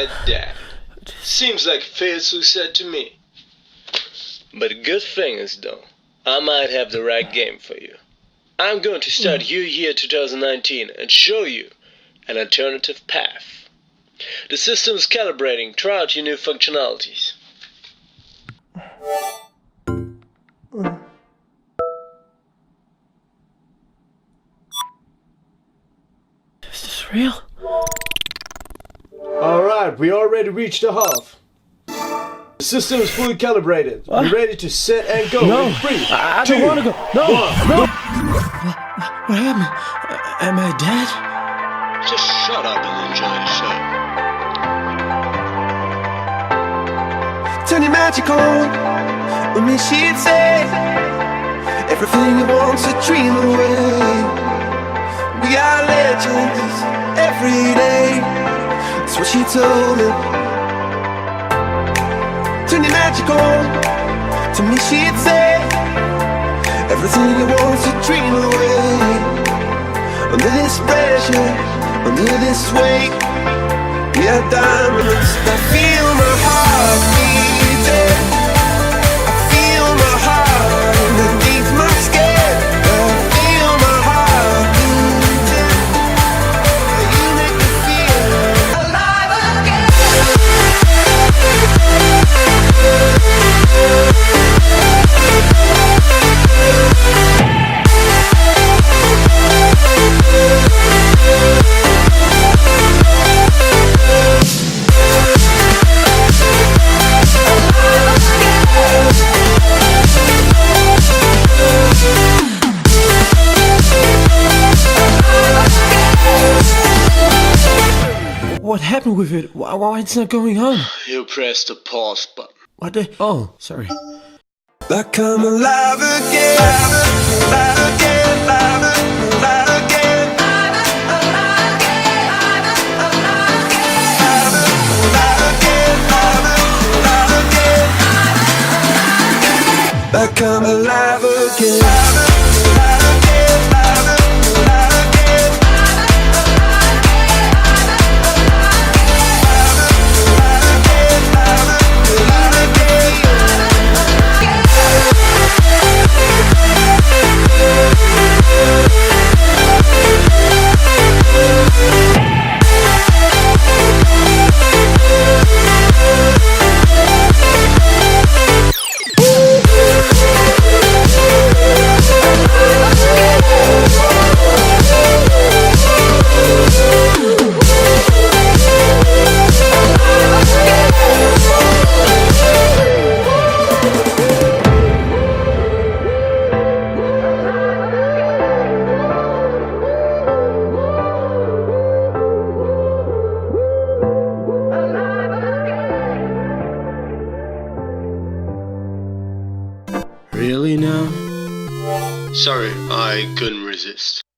like that. Seems like a fair suicide to me. But good thing is, though, I might have the right game for you. I'm going to start your year 2019 and show you an alternative path. The system is calibrating throughout your new functionalities. Is this real? Alright, we already reached the half. The system is fully calibrated. What? We're ready to set and go. No, In 3, I 2, don't want to go. No, 1. no. What happened? Am I dead? Just shut up and enjoy the show. Turn your magic on with me, she'd say everything you want to dream away. We are legends every day. That's what she told me. Turn your magic on to me, she'd say everything you want to dream away. Under this pressure, under this weight, we are diamonds. I feel my heart beating. I feel my heart underneath my skin. I feel my heart beating. You make me feel alive again. What happened with it? Why it's not going on? You press the pause button. What the? Oh, sorry. Like I'm alive again, alive again, alive again, alive again, like I'm alive again.